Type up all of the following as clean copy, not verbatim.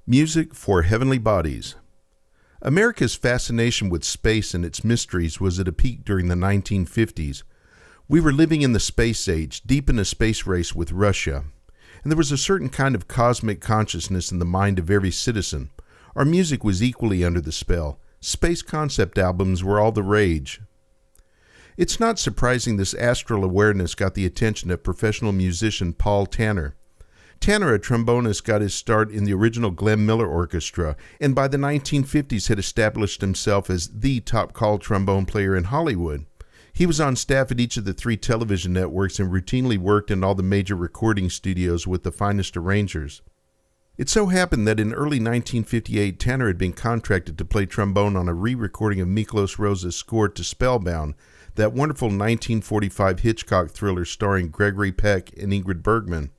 Music for Heavenly Bodies. America's fascination with space and its mysteries was at a peak during the 1950s. We were living in the space age, deep in a space race with Russia. And there was a certain kind of cosmic consciousness in the mind of every citizen. Our music was equally under the spell. Space concept albums were all the rage. It's not surprising this astral awareness got the attention of professional musician Paul Tanner. Tanner, a trombonist, got his start in the original Glenn Miller Orchestra, and by the 1950s had established himself as the top-call trombone player in Hollywood. He was on staff at each of the 3 television networks and routinely worked in all the major recording studios with the finest arrangers. It so happened that in early 1958, Tanner had been contracted to play trombone on a re-recording of Miklos Rosa's score to Spellbound, that wonderful 1945 Hitchcock thriller starring Gregory Peck and Ingrid Bergman.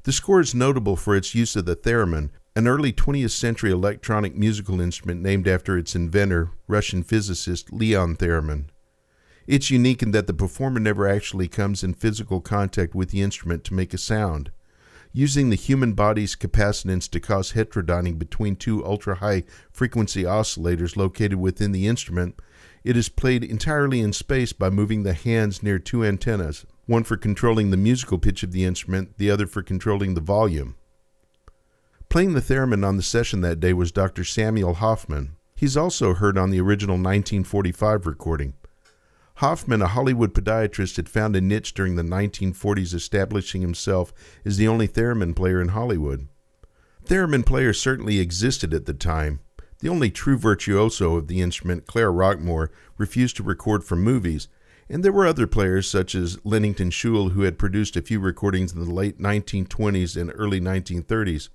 The score is notable for its use of the theremin, an early 20th century electronic musical instrument named after its inventor, Russian physicist Leon Theremin. It's unique in that the performer never actually comes in physical contact with the instrument to make a sound. Using the human body's capacitance to cause heterodyning between 2 ultra-high frequency oscillators located within the instrument, it is played entirely in space by moving the hands near 2 antennas, one for controlling the musical pitch of the instrument, the other for controlling the volume. Playing the theremin on the session that day was Dr. Samuel Hoffman. He's also heard on the original 1945 recording. Hoffman, a Hollywood podiatrist, had found a niche during the 1940s, establishing himself as the only theremin player in Hollywood. Theremin players certainly existed at the time. The only true virtuoso of the instrument, Clara Rockmore, refused to record for movies, and there were other players such as Lennington Schull who had produced a few recordings in the late 1920s and early 1930s,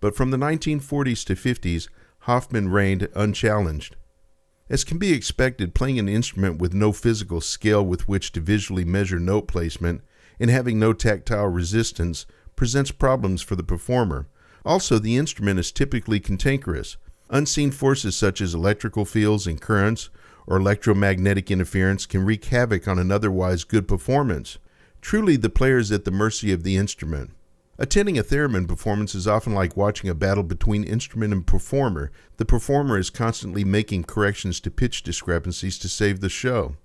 but from the 1940s to 50s, Hoffman reigned unchallenged. As can be expected, playing an instrument with no physical scale with which to visually measure note placement and having no tactile resistance presents problems for the performer. Also, the instrument is typically cantankerous. Unseen forces such as electrical fields and currents or electromagnetic interference can wreak havoc on an otherwise good performance. Truly, the player is at the mercy of the instrument. Attending a theremin performance is often like watching a battle between instrument and performer. The performer is constantly making corrections to pitch discrepancies to save the show.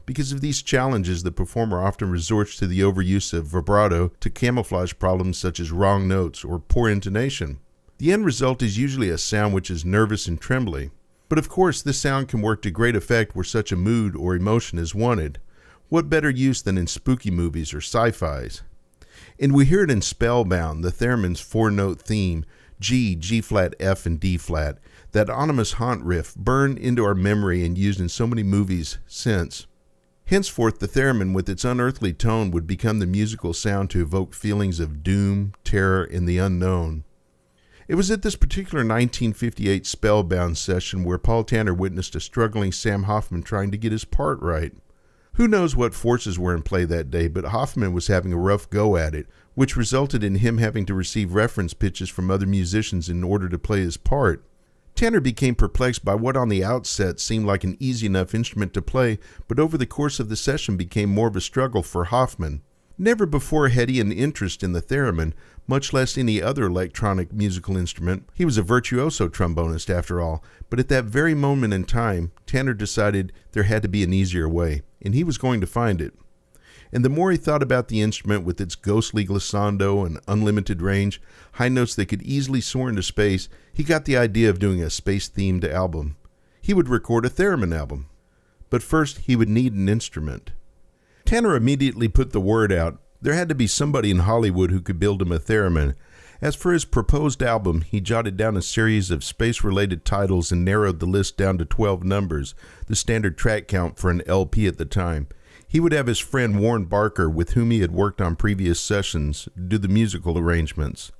Because of these challenges, the performer often resorts to the overuse of vibrato to camouflage problems such as wrong notes or poor intonation. The end result is usually a sound which is nervous and trembly. But of course, this sound can work to great effect where such a mood or emotion is wanted. What better use than in spooky movies or sci-fis? And we hear it in Spellbound, the theremin's 4-note theme, G, G-flat, F, and D-flat, that ominous haunt riff burned into our memory and used in so many movies since. Henceforth, the theremin with its unearthly tone would become the musical sound to evoke feelings of doom, terror, and the unknown. It was at this particular 1958 Spellbound session where Paul Tanner witnessed a struggling Sam Hoffman trying to get his part right. Who knows what forces were in play that day, but Hoffman was having a rough go at it, which resulted in him having to receive reference pitches from other musicians in order to play his part. Tanner became perplexed by what on the outset seemed like an easy enough instrument to play, but over the course of the session became more of a struggle for Hoffman. Never before had he an interest in the theremin, much less any other electronic musical instrument. He was a virtuoso trombonist after all, but at that very moment in time, Tanner decided there had to be an easier way, and he was going to find it. And the more he thought about the instrument with its ghostly glissando and unlimited range, high notes that could easily soar into space, he got the idea of doing a space-themed album. He would record a theremin album. But first, he would need an instrument. Tanner immediately put the word out. There had to be somebody in Hollywood who could build him a theremin. As for his proposed album, he jotted down a series of space-related titles and narrowed the list down to 12 numbers, the standard track count for an LP at the time. He would have his friend Warren Barker, with whom he had worked on previous sessions, do the musical arrangements.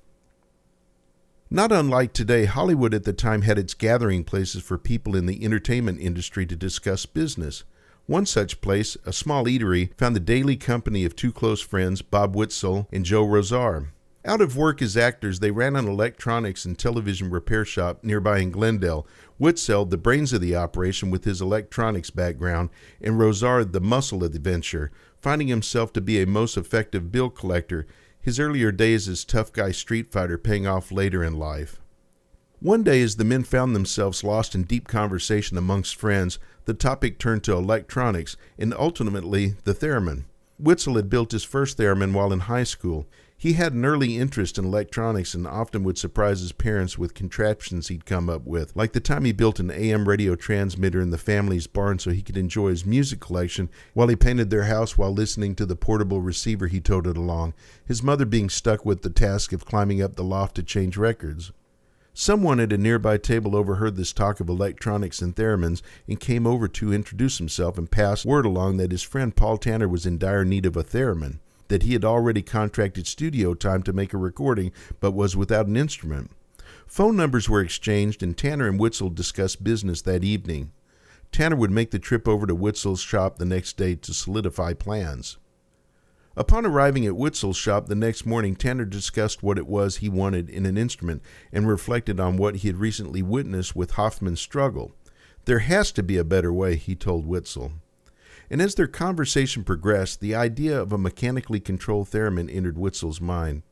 Not unlike today, Hollywood at the time had its gathering places for people in the entertainment industry to discuss business. One such place, a small eatery, found the daily company of 2 close friends, Bob Witzel and Joe Rosar. Out of work as actors, they ran an electronics and television repair shop nearby in Glendale. Witzel, the brains of the operation with his electronics background, and Rosar, the muscle of the venture, finding himself to be a most effective bill collector, his earlier days as tough guy street fighter paying off later in life. One day, as the men found themselves lost in deep conversation amongst friends, the topic turned to electronics and ultimately the theremin. Witzel had built his first theremin while in high school. He had an early interest in electronics and often would surprise his parents with contraptions he'd come up with, like the time he built an AM radio transmitter in the family's barn so he could enjoy his music collection while he painted their house while listening to the portable receiver he toted along, his mother being stuck with the task of climbing up the loft to change records. Someone at a nearby table overheard this talk of electronics and theremins and came over to introduce himself and pass word along that his friend Paul Tanner was in dire need of a theremin, that he had already contracted studio time to make a recording but was without an instrument. Phone numbers were exchanged and Tanner and Witzel discussed business that evening. Tanner would make the trip over to Witzel's shop the next day to solidify plans. Upon arriving at Witzel's shop the next morning, Tanner discussed what it was he wanted in an instrument and reflected on what he had recently witnessed with Hoffman's struggle. There has to be a better way, he told Witzel. And as their conversation progressed, the idea of a mechanically controlled theremin entered Witzel's mind.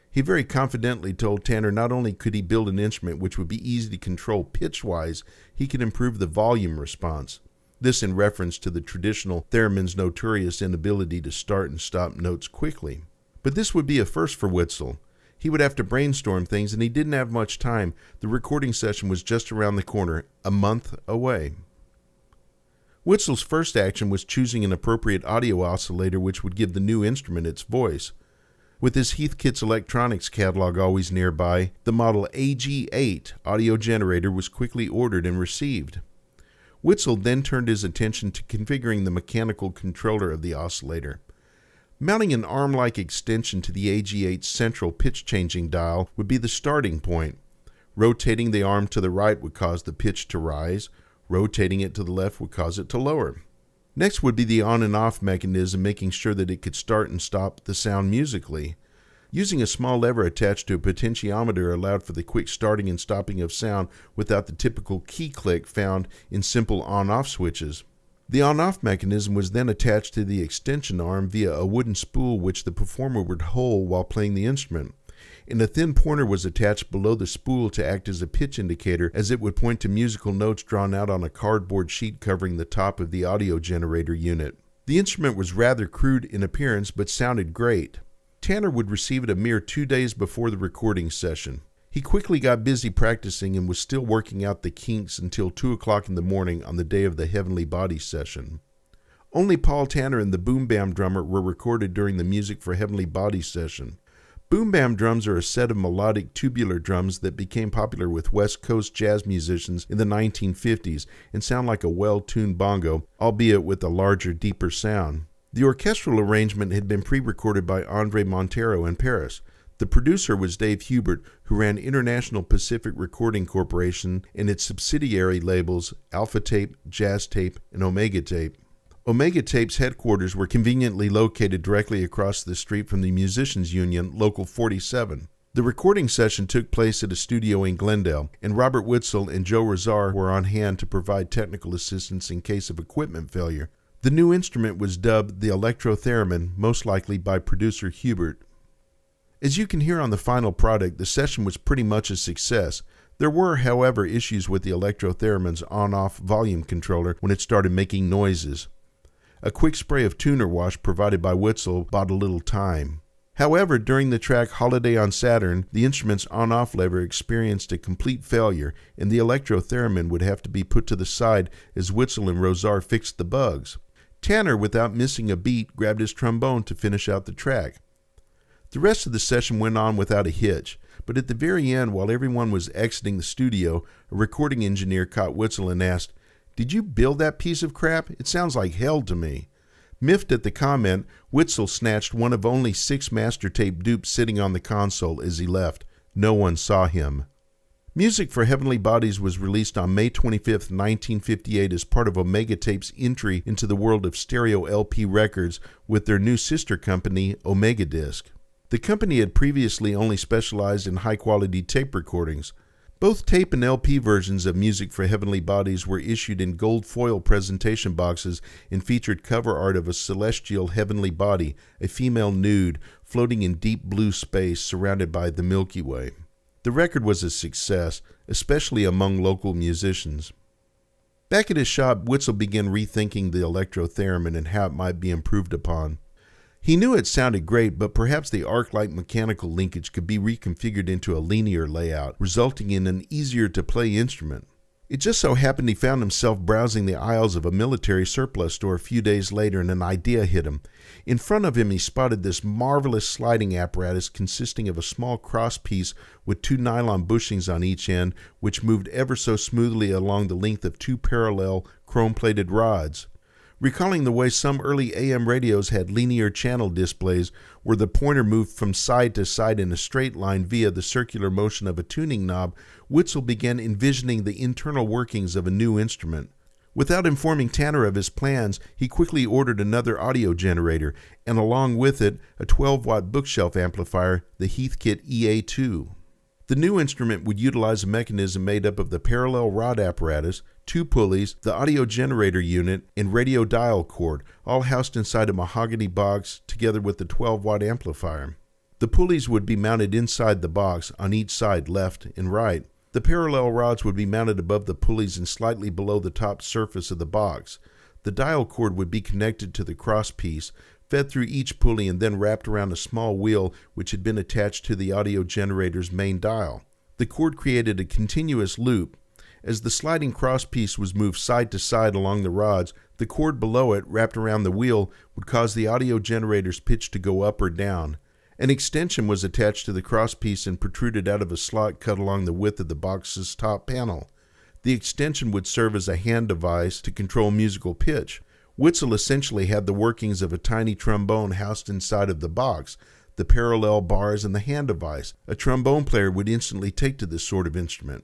He very confidently told Tanner not only could he build an instrument which would be easy to control pitch-wise, he could improve the volume response. This in reference to the traditional theremin's notorious inability to start and stop notes quickly. But this would be a first for Witzel. He would have to brainstorm things, and he didn't have much time. The recording session was just around the corner, a month away. Witzel's first action was choosing an appropriate audio oscillator which would give the new instrument its voice. With his Heathkit's electronics catalog always nearby, the model AG8 audio generator was quickly ordered and received. Witzel then turned his attention to configuring the mechanical controller of the oscillator. Mounting an arm-like extension to the AG8's central pitch-changing dial would be the starting point. Rotating the arm to the right would cause the pitch to rise. Rotating it to the left would cause it to lower. Next would be the on and off mechanism, making sure that it could start and stop the sound musically. Using a small lever attached to a potentiometer allowed for the quick starting and stopping of sound without the typical key click found in simple on-off switches. The on-off mechanism was then attached to the extension arm via a wooden spool which the performer would hold while playing the instrument. And a thin pointer was attached below the spool to act as a pitch indicator, as it would point to musical notes drawn out on a cardboard sheet covering the top of the audio generator unit. The instrument was rather crude in appearance but sounded great. Tanner would receive it a mere 2 days before the recording session. He quickly got busy practicing and was still working out the kinks until 2 o'clock in the morning on the day of the Heavenly Bodies session. Only Paul Tanner and the boom bam drummer were recorded during the Music for Heavenly Bodies session. Boom bam drums are a set of melodic tubular drums that became popular with West Coast jazz musicians in the 1950s and sound like a well-tuned bongo, albeit with a larger, deeper sound. The orchestral arrangement had been pre-recorded by Andre Montero in Paris. The producer was Dave Hubert, who ran International Pacific Recording Corporation and its subsidiary labels Alpha Tape, Jazz Tape, and Omega Tape. Omega Tape's headquarters were conveniently located directly across the street from the Musicians Union, Local 47. The recording session took place at a studio in Glendale, and Robert Witzel and Joe Razar were on hand to provide technical assistance in case of equipment failure. The new instrument was dubbed the Electro-Theremin, most likely by producer Hubert. As you can hear on the final product, the session was pretty much a success. There were, however, issues with the Electro-Theremin's on-off volume controller when it started making noises. A quick spray of tuner wash provided by Witzel bought a little time. However, during the track Holiday on Saturn, the instrument's on-off lever experienced a complete failure, and the Electro-Theremin would have to be put to the side as Witzel and Rozar fixed the bugs. Tanner, without missing a beat, grabbed his trombone to finish out the track. The rest of the session went on without a hitch, but at the very end, while everyone was exiting the studio, a recording engineer caught Witzel and asked, "Did you build that piece of crap? It sounds like hell to me." Miffed at the comment, Witzel snatched one of only 6 master tape dupes sitting on the console as he left. No one saw him. Music for Heavenly Bodies was released on May 25, 1958 as part of Omega Tape's entry into the world of stereo LP records with their new sister company, Omega Disc. The company had previously only specialized in high-quality tape recordings. Both tape and LP versions of Music for Heavenly Bodies were issued in gold foil presentation boxes and featured cover art of a celestial heavenly body, a female nude, floating in deep blue space surrounded by the Milky Way. The record was a success, especially among local musicians. Back at his shop, Witzel began rethinking the Electro-Theremin and how it might be improved upon. He knew it sounded great, but perhaps the arc-like mechanical linkage could be reconfigured into a linear layout, resulting in an easier-to-play instrument. It just so happened he found himself browsing the aisles of a military surplus store a few days later, and an idea hit him. In front of him, he spotted this marvelous sliding apparatus consisting of a small crosspiece with 2 nylon bushings on each end, which moved ever so smoothly along the length of 2 parallel chrome-plated rods. Recalling the way some early AM radios had linear channel displays where the pointer moved from side to side in a straight line via the circular motion of a tuning knob, Witzel began envisioning the internal workings of a new instrument. Without informing Tanner of his plans, he quickly ordered another audio generator, and along with it, a 12-watt bookshelf amplifier, the Heathkit EA2. The new instrument would utilize a mechanism made up of the parallel rod apparatus, 2 pulleys, the audio generator unit, and radio dial cord, all housed inside a mahogany box together with the 12-watt amplifier. The pulleys would be mounted inside the box on each side, left and right. The parallel rods would be mounted above the pulleys and slightly below the top surface of the box. The dial cord would be connected to the crosspiece, fed through each pulley and then wrapped around a small wheel which had been attached to the audio generator's main dial. The cord created a continuous loop. As the sliding crosspiece was moved side to side along the rods, the cord below it, wrapped around the wheel, would cause the audio generator's pitch to go up or down. An extension was attached to the crosspiece and protruded out of a slot cut along the width of the box's top panel. The extension would serve as a hand device to control musical pitch. Witzel essentially had the workings of a tiny trombone housed inside of the box, the parallel bars, and the hand device. A trombone player would instantly take to this sort of instrument.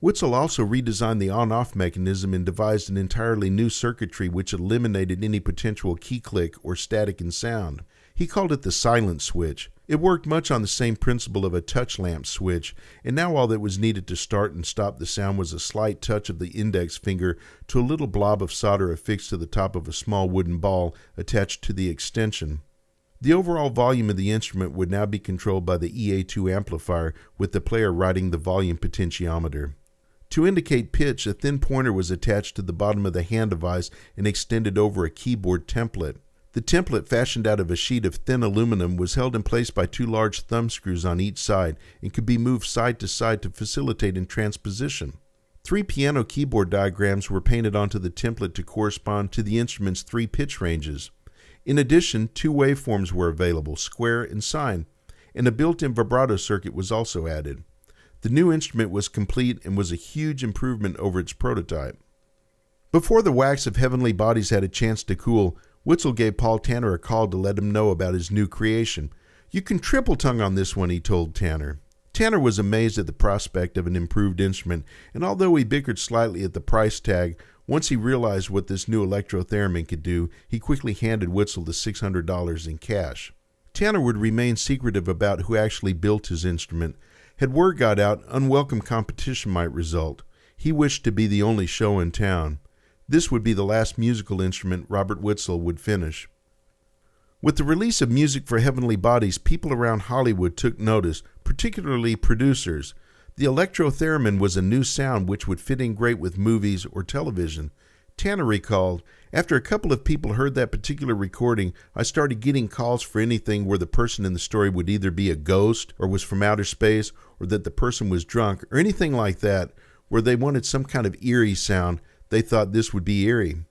Witzel also redesigned the on-off mechanism and devised an entirely new circuitry which eliminated any potential key click or static in sound. He called it the silent switch. It worked much on the same principle of a touch lamp switch, and now all that was needed to start and stop the sound was a slight touch of the index finger to a little blob of solder affixed to the top of a small wooden ball attached to the extension. The overall volume of the instrument would now be controlled by the EA2 amplifier, with the player riding the volume potentiometer. To indicate pitch, a thin pointer was attached to the bottom of the hand device and extended over a keyboard template. The template, fashioned out of a sheet of thin aluminum, was held in place by 2 large thumb screws on each side and could be moved side to side to facilitate in transposition. 3 piano keyboard diagrams were painted onto the template to correspond to the instrument's 3 pitch ranges. In addition, 2 waveforms were available, square and sine, and a built-in vibrato circuit was also added. The new instrument was complete and was a huge improvement over its prototype. Before the wax of Heavenly Bodies had a chance to cool, Witzel gave Paul Tanner a call to let him know about his new creation. "You can triple tongue on this one," he told Tanner. Tanner was amazed at the prospect of an improved instrument, and although he bickered slightly at the price tag, once he realized what this new Electro-Theremin could do, he quickly handed Witzel the $600 in cash. Tanner would remain secretive about who actually built his instrument. Had word got out, unwelcome competition might result. He wished to be the only show in town. This would be the last musical instrument Robert Witzel would finish. With the release of Music for Heavenly Bodies, people around Hollywood took notice, particularly producers. The Electro-Theremin was a new sound which would fit in great with movies or television. Tanner recalled, "After a couple of people heard that particular recording, I started getting calls for anything where the person in the story would either be a ghost or was from outer space, or that the person was drunk, or anything like that, where they wanted some kind of eerie sound. They thought this would be eerie."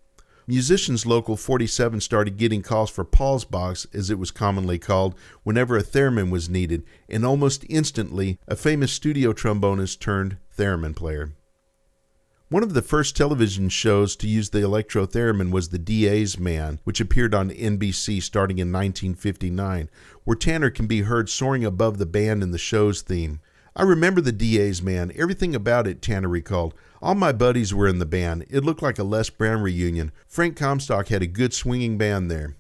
Musicians Local 47 started getting calls for Paul's box, as it was commonly called, whenever a theremin was needed, and almost instantly, a famous studio trombonist turned theremin player. One of the first television shows to use the Electro-Theremin was The DA's Man, which appeared on NBC starting in 1959, where Tanner can be heard soaring above the band in the show's theme. "I remember The DA's Man, everything about it," Tanner recalled. "All my buddies were in the band. It looked like a Les Brown reunion. Frank Comstock had a good swinging band there."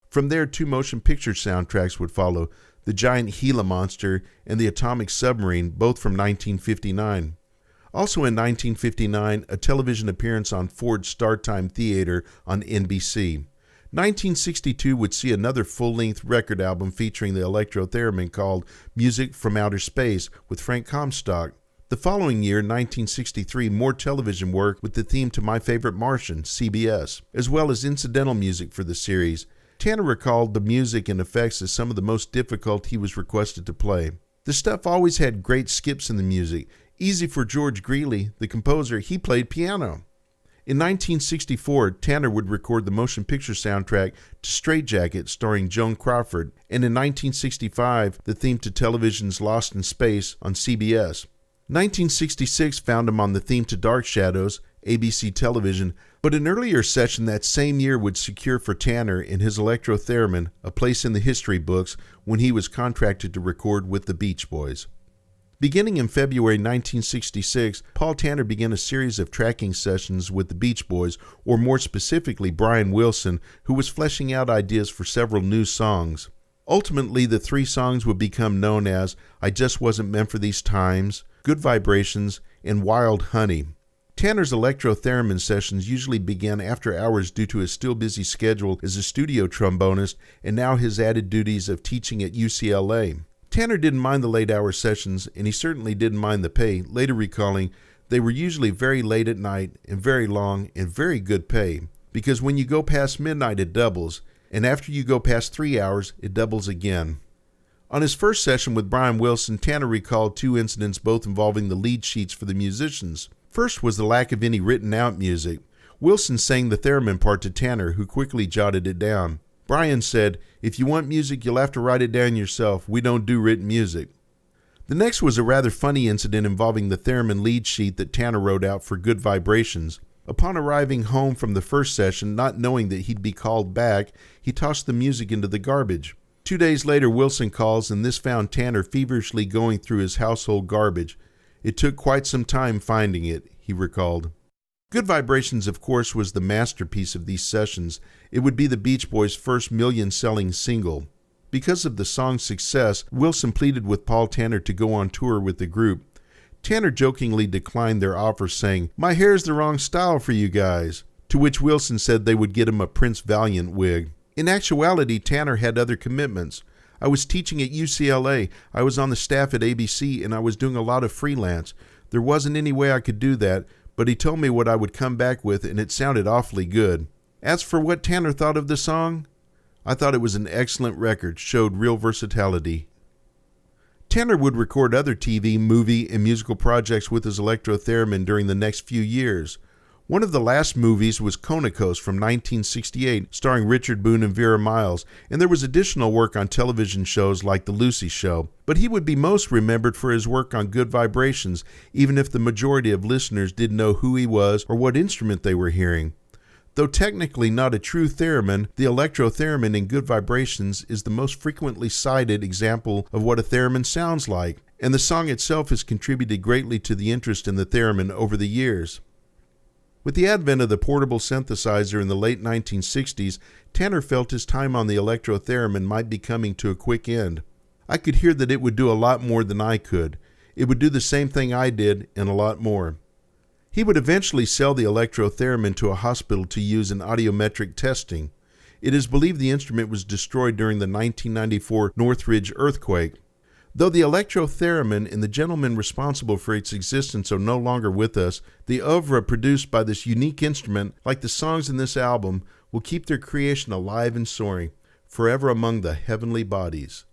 From there, 2 motion picture soundtracks would follow, The Giant Gila Monster and The Atomic Submarine, both from 1959. Also in 1959, a television appearance on Ford's Star Time Theater on NBC. 1962 would see another full-length record album featuring the Electro-Theremin called Music from Outer Space with Frank Comstock. The following year, 1963, more television work with the theme to My Favorite Martian, CBS, as well as incidental music for the series. Tanner recalled the music and effects as some of the most difficult he was requested to play. The stuff always had great skips in the music. Easy for George Greeley, the composer, he played piano. In 1964, Tanner would record the motion picture soundtrack to Straight Jacket starring Joan Crawford, and in 1965, the theme to television's Lost in Space on CBS. 1966 found him on the theme to Dark Shadows, ABC Television, but an earlier session that same year would secure for Tanner and his Electro-Theremin a place in the history books when he was contracted to record with the Beach Boys. Beginning in February 1966, Paul Tanner began a series of tracking sessions with the Beach Boys, or more specifically Brian Wilson, who was fleshing out ideas for several new songs. Ultimately, the three songs would become known as I Just Wasn't Meant for These Times, Good Vibrations, and Wild Honey. Tanner's Electro-Theremin sessions usually began after hours due to his still busy schedule as a studio trombonist and now his added duties of teaching at UCLA. Tanner didn't mind the late-hour sessions, and he certainly didn't mind the pay, later recalling, they were usually very late at night and very long and very good pay, because when you go past midnight it doubles, and after you go past 3 hours it doubles again. On his first session with Brian Wilson, Tanner recalled two incidents both involving the lead sheets for the musicians. First was the lack of any written-out music. Wilson sang the theremin part to Tanner, who quickly jotted it down. Brian said, "If you want music, you'll have to write it down yourself. We don't do written music." The next was a rather funny incident involving the theremin lead sheet that Tanner wrote out for Good Vibrations. Upon arriving home from the first session, not knowing that he'd be called back, he tossed the music into the garbage. 2 days later, Wilson calls, and this found Tanner feverishly going through his household garbage. It took quite some time finding it, he recalled. Good Vibrations, of course, was the masterpiece of these sessions. It would be the Beach Boys' first million-selling single. Because of the song's success, Wilson pleaded with Paul Tanner to go on tour with the group. Tanner jokingly declined their offer, saying, "My hair's the wrong style for you guys," to which Wilson said they would get him a Prince Valiant wig. In actuality, Tanner had other commitments. I was teaching at UCLA, I was on the staff at ABC, and I was doing a lot of freelance. There wasn't any way I could do that, but he told me what I would come back with, and it sounded awfully good. As for what Tanner thought of the song, I thought it was an excellent record, showed real versatility. Tanner would record other TV, movie, and musical projects with his Electro-Theremin during the next few years. One of the last movies was Conicos from 1968, starring Richard Boone and Vera Miles, and there was additional work on television shows like The Lucy Show. But he would be most remembered for his work on Good Vibrations, even if the majority of listeners didn't know who he was or what instrument they were hearing. Though technically not a true theremin, the Electro-Theremin in Good Vibrations is the most frequently cited example of what a theremin sounds like, and the song itself has contributed greatly to the interest in the theremin over the years. With the advent of the portable synthesizer in the late 1960s, Tanner felt his time on the Electro-Theremin might be coming to a quick end. I could hear that it would do a lot more than I could. It would do the same thing I did, and a lot more. He would eventually sell the Electro-Theremin to a hospital to use in audiometric testing. It is believed the instrument was destroyed during the 1994 Northridge earthquake. Though the Electro-Theremin and the gentleman responsible for its existence are no longer with us, the oeuvre produced by this unique instrument, like the songs in this album, will keep their creation alive and soaring, forever among the heavenly bodies.